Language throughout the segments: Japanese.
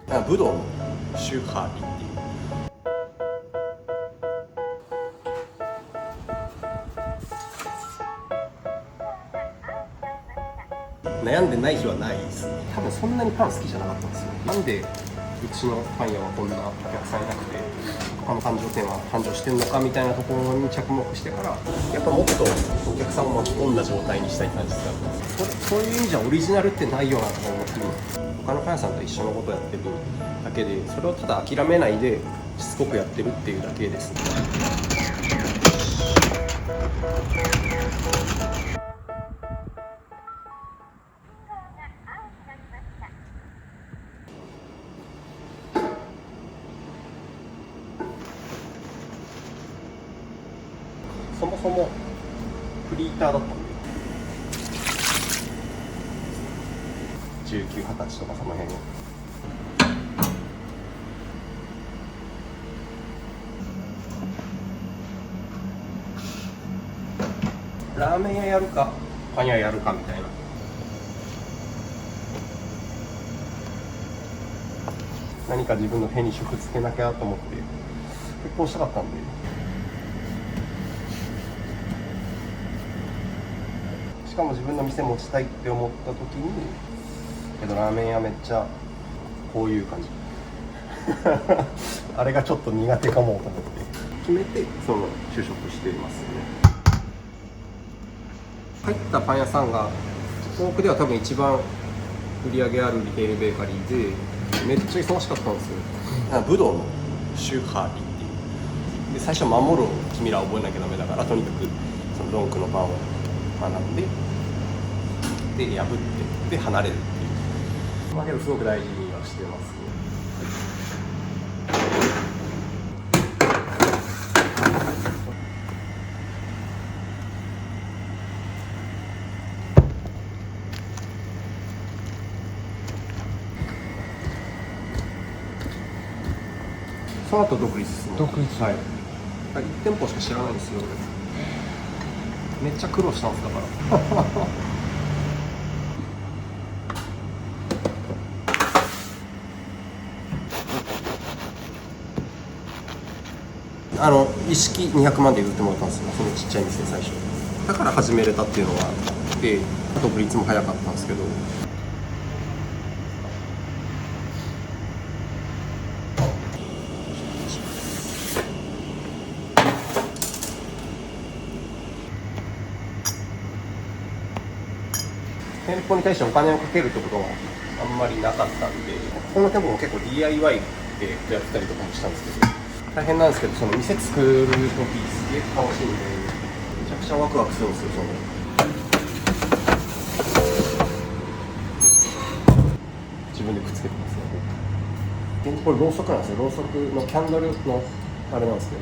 武道のシューハーリっていう悩んでない日はないですね。多分そんなにパン好きじゃなかったんですよ。なんでうちのパン屋はこんなお客さんいなくて他の繁盛店は繁盛してんのかみたいなところに着目してから、やっぱもっとお客さんを巻き込んだ状態にしたい感じだったんです。そういう意味じゃオリジナルってないよなとか思って、他のパン屋さんと一緒のことをやってるだけで、それをただ諦めないでしつこくやってるっていうだけですね。そもそもフリーターだったんで、19、20歳とかその辺を。ラーメン屋やるかパン屋やるかみたいな。何か自分の手に職つけなきゃと思って結婚したかったんで、しかも自分の店持ちたいって思った時に、けどラーメン屋めっちゃこういう感じあれがちょっと苦手かもと思って決めてその就職していますね。入ったパン屋さんが東北では多分一番売り上げあるリテールベーカリーで、めっちゃ忙しかったんですよ。武道のシューハーリっていうで、最初守るを君ら覚えなきゃダメだから、とにかくそのドンクのパンを学んで破って離れるっていう、まあけどすごく大事にはしてますね。その後独立ですね。独立。はい。1店舗しか知らないんですよ。めっちゃ苦労したんですだから一式200万で売ってもらったんですよ、そのちっちゃい店最初。だから始めれたっていうのがあって、独立も早かったんですけど。店舗に対してお金をかけるってことがあんまりなかったんで、この店舗も結構 DIY でやってたりとかもしたんですけど、大変なんですけど、その店作る時すげえ楽しいんで、めちゃくちゃワクワクするんですよ。自分でくっつけてますね。これろうそくなんですよ。ろうそくのキャンドルのあれなんですけど、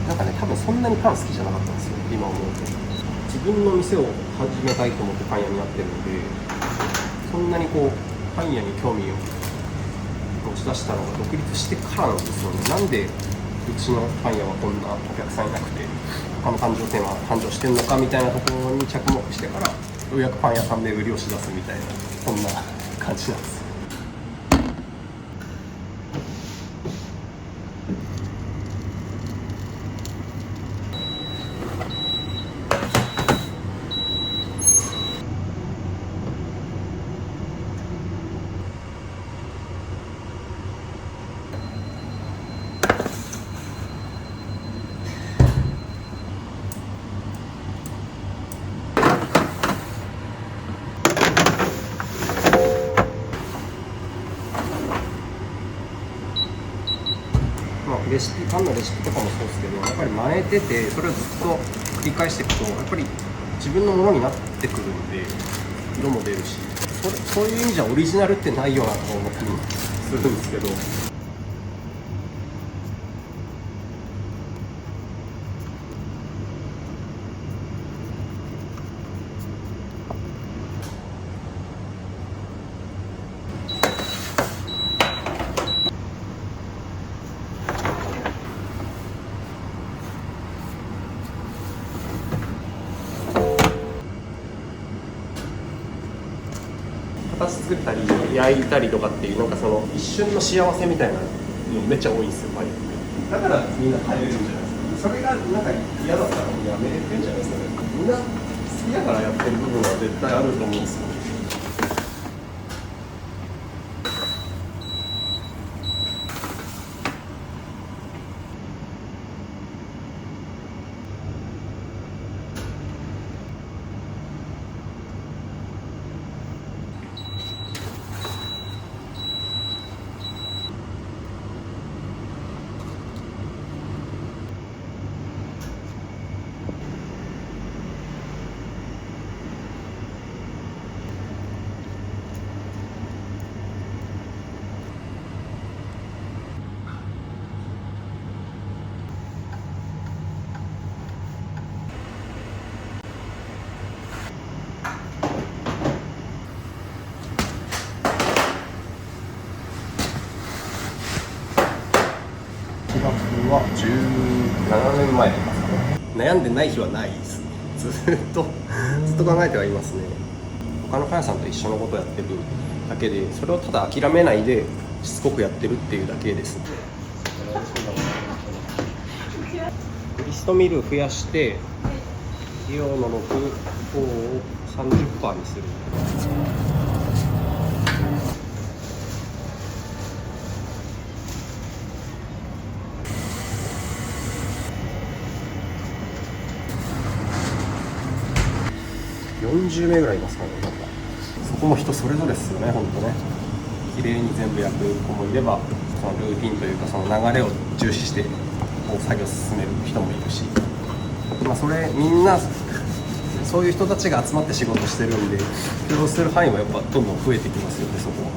なんかね、多分そんなにパン好きじゃなかったんですよ、今思うと。自分の店を始めたいと思ってパン屋になってるんで、そんなにこうパン屋に興味を持ち出したのが独立してからなんですよね。なんでうちのパン屋はこんなお客さんいなくて他の繁盛店は繁盛してんのかみたいなところに着目してから、ようやくパン屋さんで売りをし出すみたいな、そんな感じなんですよ。レシピ、パンのレシピとかもそうですけど、やっぱり真似てて、それをずっと繰り返していくと、やっぱり自分のものになってくるんで、色も出るし、そういう意味じゃオリジナルってないよなと思ったりするんですけど。作ったり焼いたりとかっていうなんかその一瞬の幸せみたいなのめっちゃ多いんですよ、パリって。だからみんな帰れるんじゃないですか。それがなんか嫌だったらやめれてんじゃないですかね。みんな好きだからやってる部分は絶対あると思うんですよ。は17年前とか悩んでない日はないですね。ずっと考えてはいますね。他のパン屋さんと一緒のことをやってるだけで、それをただ諦めないでしつこくやってるっていうだけです。グリストミル増やして量の6を 30% にする。40名ぐらいいますからね。なんかそこも人それぞれですよね、本当ね。綺麗に全部焼く子もいれば、そのルーティンというかその流れを重視してこう作業進める人もいるし、まあ、それみんなそういう人たちが集まって仕事してるんで、許容する範囲はやっぱどんどん増えてきますよね、そこは。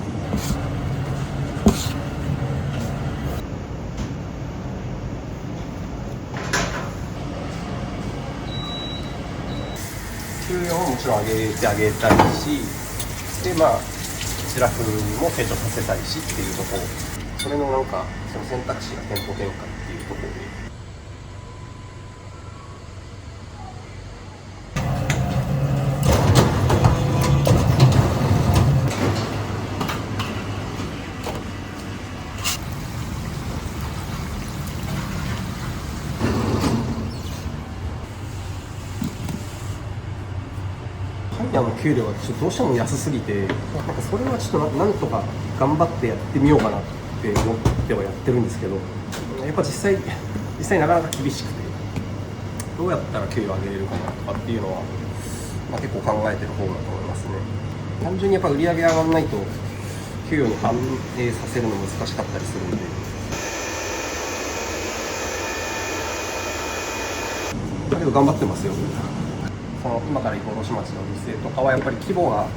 給与ももちろん上げてあげたいし、でまあシラフも成長させたいしっていうところ、それのなんかその選択肢が店舗転換っていうところで。パン屋の給料がちょっとどうしても安すぎて、なんかそれはちょっとなんとか頑張ってやってみようかなって思ってはやってるんですけど、やっぱ実際なかなか厳しくて、どうやったら給料上げれるかなとかっていうのは、まあ、結構考えてる方だと思いますね。単純にやっぱ売り上げ上がらないと給与に反映させるの難しかったりするんで、だけど頑張ってますよ。その今から行く卸町の店とかはやっぱり規模が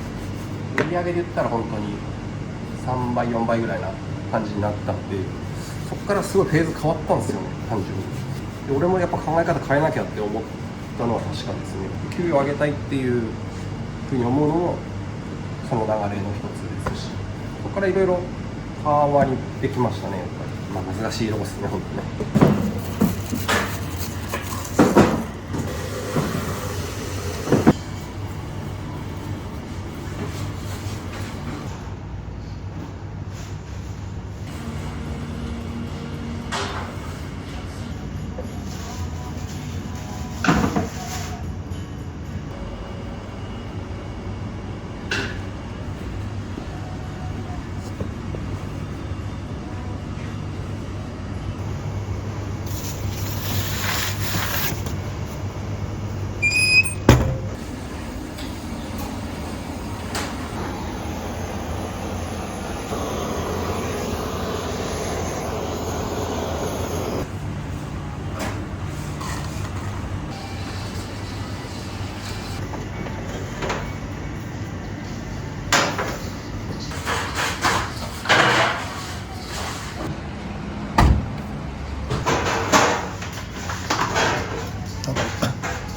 売り上げで言ったら本当に3倍4倍ぐらいな感じになったんで、そこからすごいフェーズ変わったんですよね、単純に。で俺もやっぱ考え方変えなきゃって思ったのは確かですね。給与上げたいっていうふうに思うのもその流れの一つですし、そこからいろいろ変わりてきましたね、やっぱり。まあ難しいとこですね、本当ね。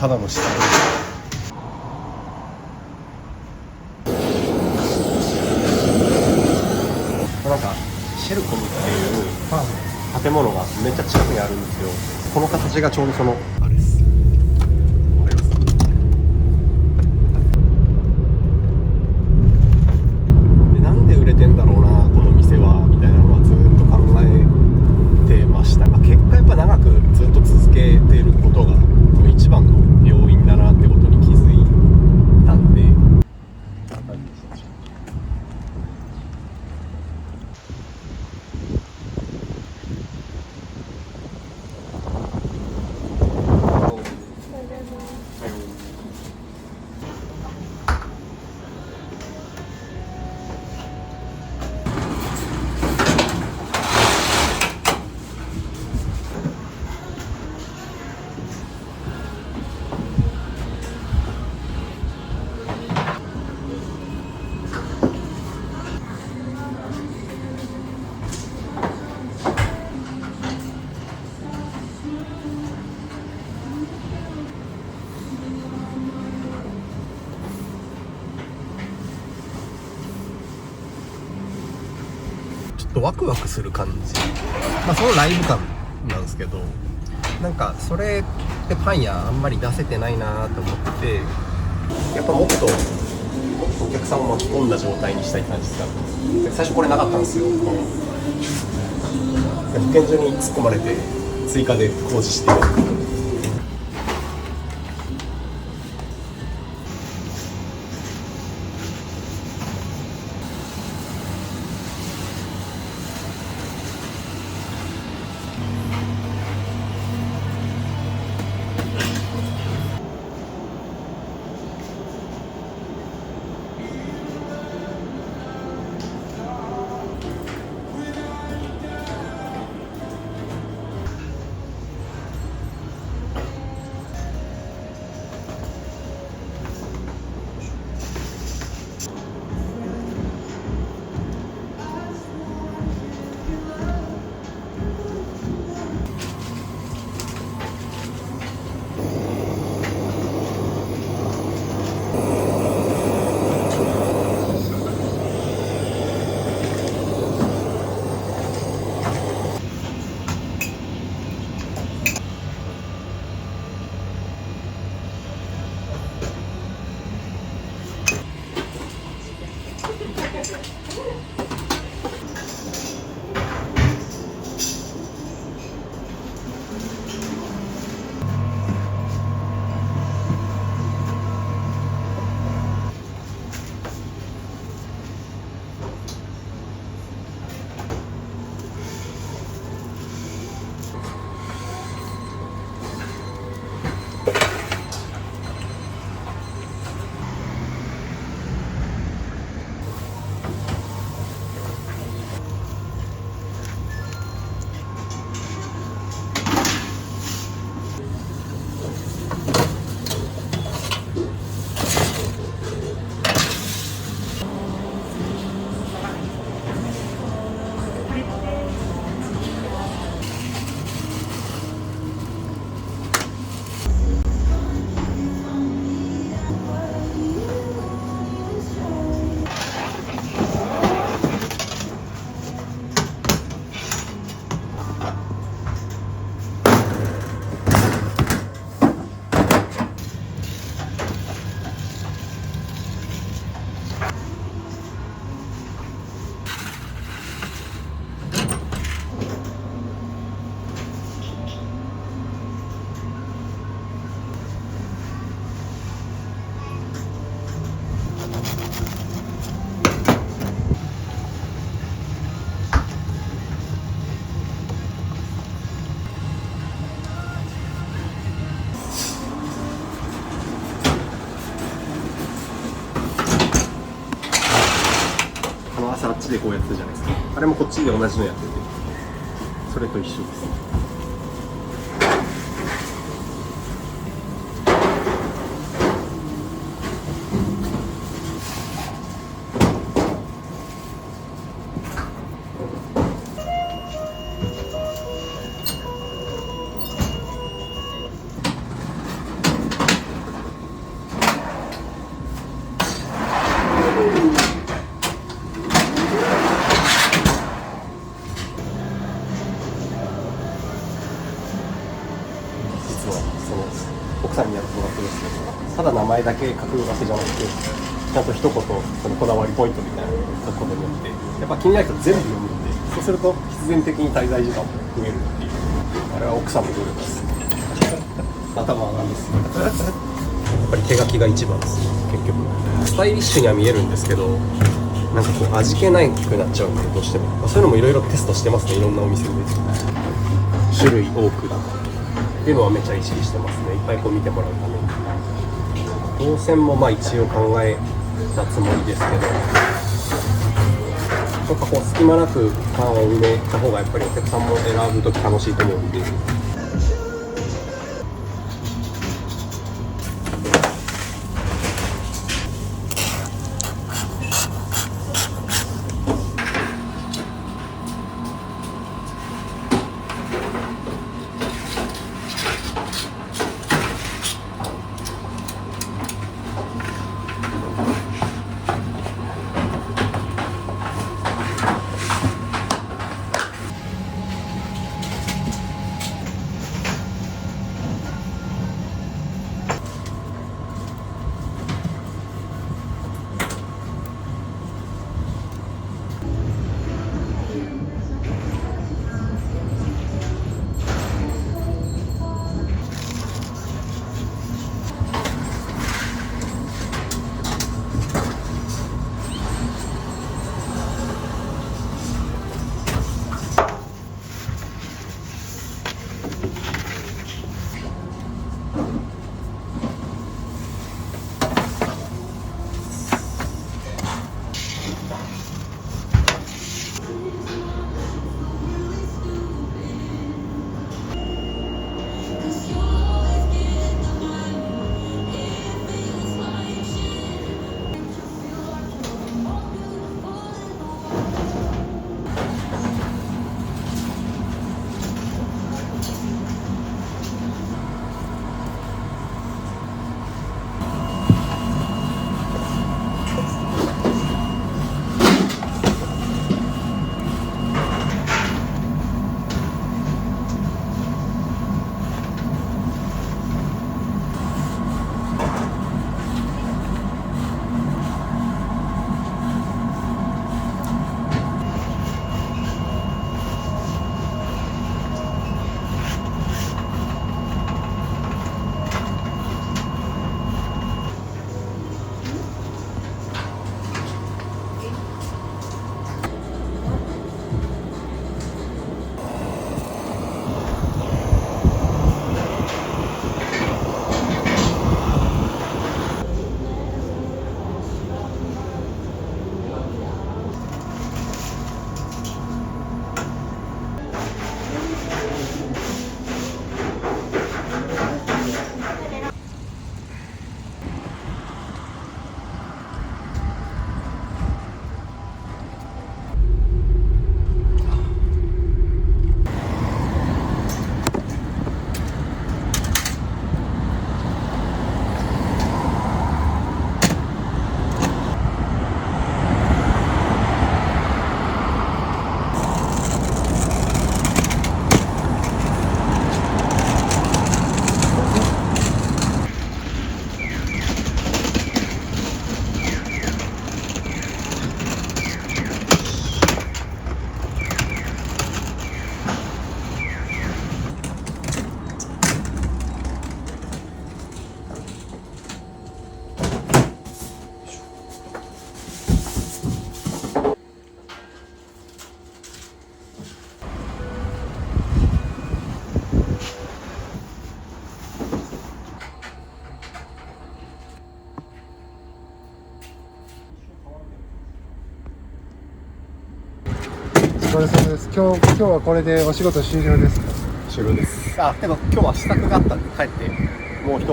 ただの下なんかシェルコムっていう建物がめっちゃ近くにあるんですよ。この形がちょうどそのあれです。とワクワクする感じ、そのライブ感なんですけど、なんかそれってパン屋あんまり出せてないなと思って、やっぱもっとお客さんを巻き込んだ状態にしたい感じですか。最初これなかったんですよ。保健所に突っ込まれて追加で工事して、朝あっちでこうやってたじゃないですか。あれもこっちで同じのやってて、それと一緒です。奥さんにやってもらってるんですけど、ただ名前だけ書くわけじゃなくて、ちゃんと一言そのこだわりポイントみたいなのを書くことによって、やっぱ気になる人全部読むんで、そうすると必然的に滞在時間も増えるっていう、あれは奥さんの努力です。頭上がるんですよ。やっぱり手書きが一番です。結局スタイリッシュには見えるんですけど、なんかこう味気ないくなっちゃうんで、どうしても、そういうのもいろいろテストしてますね。いろんなお店で種類多くっていうのはめっちゃ意識してますね。いっぱいこう見てもらうために。動線もまあ一応考えたつもりですけど、なんかこう隙間なくパンを埋めた方がやっぱりお客さんも選ぶとき楽しいと思うんで。疲れ様です。今日はこれでお仕事終了ですか？終了です。あ、でも今日は支度があったんで帰ってもう一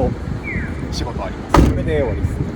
仕事あります。それで終わりです。